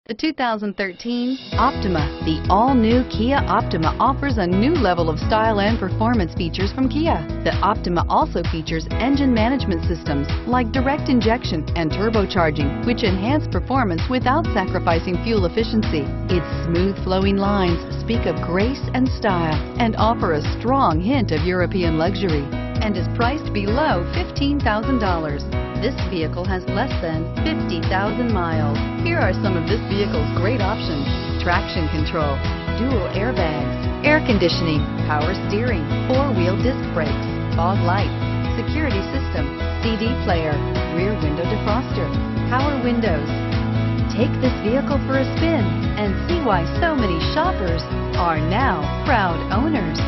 The 2013 Optima. The all-new Kia Optima offers a new level of style and performance features from Kia. The Optima also features engine management systems like direct injection and turbocharging, which enhance performance without sacrificing fuel efficiency. Its smooth flowing lines speak of grace and style and offer a strong hint of European luxury, and is priced below $15,000. This vehicle has less than 50,000 miles. Here are some of this vehicle's great options: traction control, dual airbags, air conditioning, power steering, four-wheel disc brakes, fog lights, security system, CD player, rear window defroster, power windows. Take this vehicle for a spin and see why so many shoppers are now proud owners.